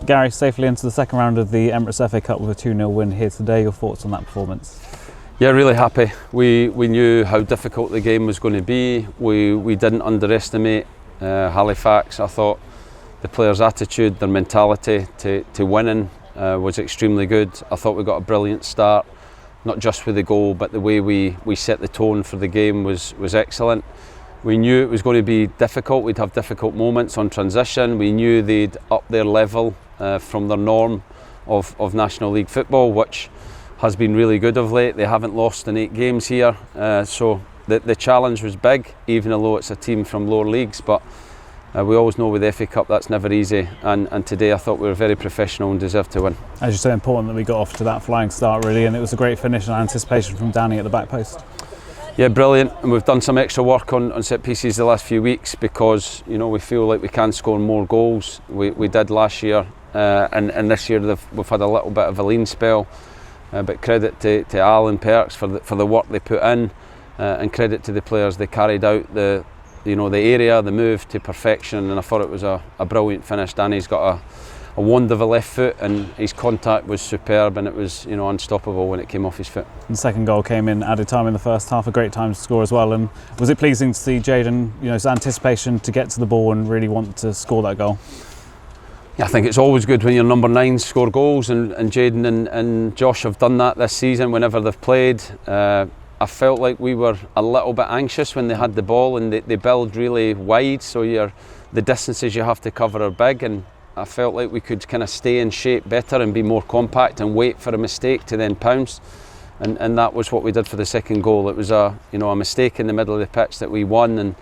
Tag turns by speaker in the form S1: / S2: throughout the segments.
S1: Gary, safely into the second round of the Emirates FA Cup with a 2-0 win here today. Your thoughts on that performance?
S2: Yeah, really happy. We knew how difficult the game was going to be. We didn't underestimate Halifax. I thought the players' attitude, their mentality to winning was extremely good. I thought we got a brilliant start, not just with the goal, but the way we set the tone for the game was excellent. We knew it was going to be difficult. We'd have difficult moments on transition. We knew they'd up their level from their norm of National League football, which has been really good of late. They haven't lost in 8 games here, so the challenge was big, even though it's a team from lower leagues. But we always know with the FA Cup that's never easy, and today I thought we were very professional and deserved to win.
S1: As you say, important that we got off to that flying start really, and it was a great finish and anticipation from Danny at the back post.
S2: Yeah, brilliant, and we've done some extra work on set pieces the last few weeks because we feel like we can score more goals. We did last year, and this year we've had a little bit of a lean spell, but credit to Al and Perks for the work they put in, and credit to the players. They carried out the area, the move to perfection, and I thought it was a brilliant finish. Danny's got a wand of a left foot, and his contact was superb, and it was unstoppable when it came off his foot.
S1: The second goal came in added time in the first half, a great time to score as well. And was it pleasing to see Jaden, his anticipation to get to the ball and really want to score that goal?
S2: Yeah, I think it's always good when your number 9s score goals, and Jaden and Josh have done that this season whenever they've played. I felt like we were a little bit anxious when they had the ball, and they build really wide, so the distances you have to cover are big, and I felt like we could kind of stay in shape better and be more compact and wait for a mistake to then pounce, and that was what we did for the second goal. It was a mistake in the middle of the pitch that we won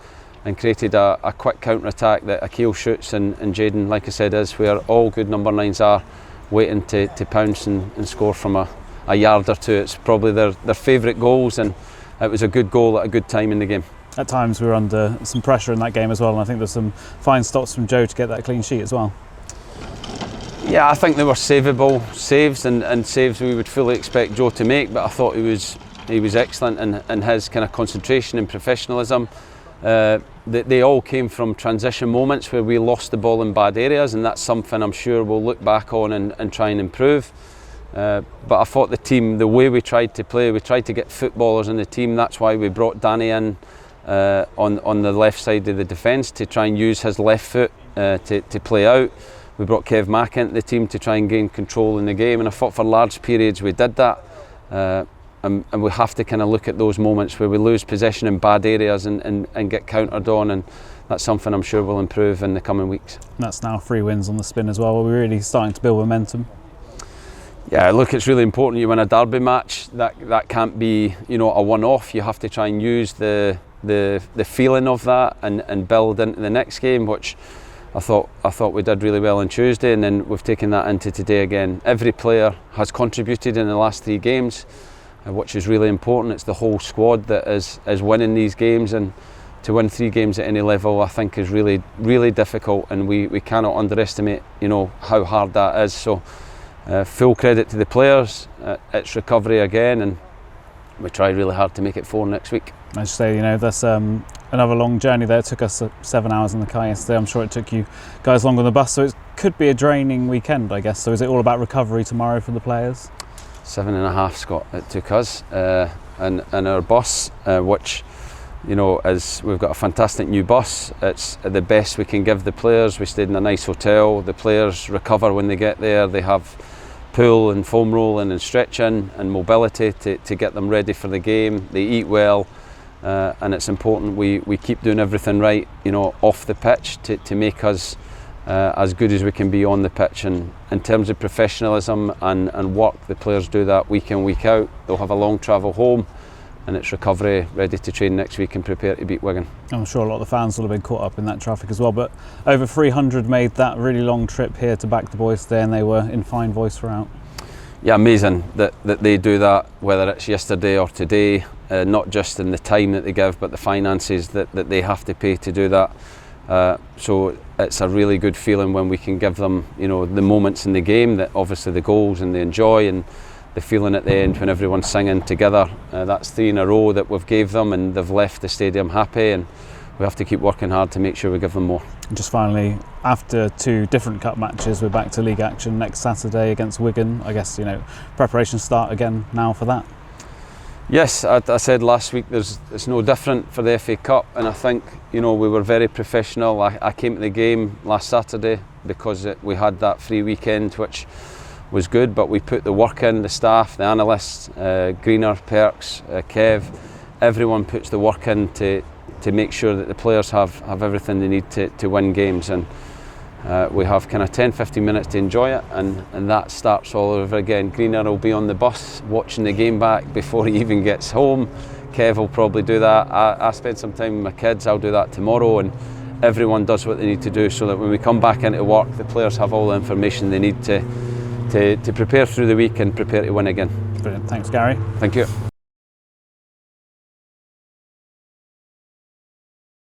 S2: and created a quick counter-attack that Akil shoots, and Jaden, like I said, is where all good number 9s are, waiting to pounce and score from a yard or two. It's probably their favourite goals, and it was a good goal at a good time in the game.
S1: At times we were under some pressure in that game as well, and I think there's some fine stops from Joe to get that clean sheet as well.
S2: Yeah, I think they were savable saves, and saves we would fully expect Joe to make, but I thought he was excellent in his kind of concentration and professionalism. They all came from transition moments where we lost the ball in bad areas, and that's something I'm sure we'll look back on and try and improve. But I thought the team, the way we tried to play, we tried to get footballers in the team. That's why we brought Danny in on the left side of the defence to try and use his left foot to play out. We brought Kev Mack into the team to try and gain control in the game, and I thought for large periods we did that. And we have to kind of look at those moments where we lose possession in bad areas and get countered on, and that's something I'm sure will improve in the coming weeks.
S1: And that's now 3 wins on the spin as well. We're really starting to build momentum.
S2: Yeah, look, it's really important you win a derby match. That can't be a one-off. You have to try and use the feeling of that and build into the next game, which I thought we did really well on Tuesday, and then we've taken that into today again. Every player has contributed in the last 3 games, which is really important. It's the whole squad that is winning these games, and to win 3 games at any level I think is really, really difficult, and we cannot underestimate how hard that is. So full credit to the players. It's recovery again, and we try really hard to make it 4 next week.
S1: As you say, that's another long journey there. It took us 7 hours in the car yesterday. I'm sure it took you guys longer on the bus, so it could be a draining weekend, I guess. So is it all about recovery tomorrow for the players? 7.5,
S2: Scott, it took us, and our bus, which is, we've got a fantastic new bus. It's the best we can give the players. We stayed in a nice hotel. The players recover when they get there. They have pool and foam rolling and stretching and mobility to get them ready for the game. They eat well, and it's important we keep doing everything right off the pitch to make us as good as we can be on the pitch. And in terms of professionalism and work, the players do that week in, week out. They'll have a long travel home, and it's recovery, ready to train next week and prepare to beat Wigan.
S1: I'm sure a lot of the fans will have been caught up in that traffic as well, but over 300 made that really long trip here to back the boys today, and they were in fine voice throughout.
S2: Yeah, amazing that they do that, whether it's yesterday or today, not just in the time that they give, but the finances that they have to pay to do that. So it's a really good feeling when we can give them the moments in the game, that obviously the goals and they enjoy, and the feeling at the end when everyone's singing together. That's 3 in a row that we've gave them, and they've left the stadium happy, and we have to keep working hard to make sure we give them more.
S1: Just finally, after 2 different cup matches, we're back to league action next Saturday against Wigan. I guess, preparations start again now for that.
S2: Yes, I said last week it's no different for the FA Cup, and I think we were very professional. I came to the game last Saturday because we had that free weekend, which was good, but we put the work in, the staff, the analysts, Greener, Perks, Kev, everyone puts the work in to make sure that the players have everything they need to win games, and we have kind of 10-15 minutes to enjoy it, and that starts all over again. Greener will be on the bus watching the game back before he even gets home. Kev will probably do that. I spend some time with my kids, I'll do that tomorrow, and everyone does what they need to do so that when we come back into work, the players have all the information they need to prepare through the week and prepare to win again.
S1: Brilliant. Thanks, Gary.
S2: Thank you.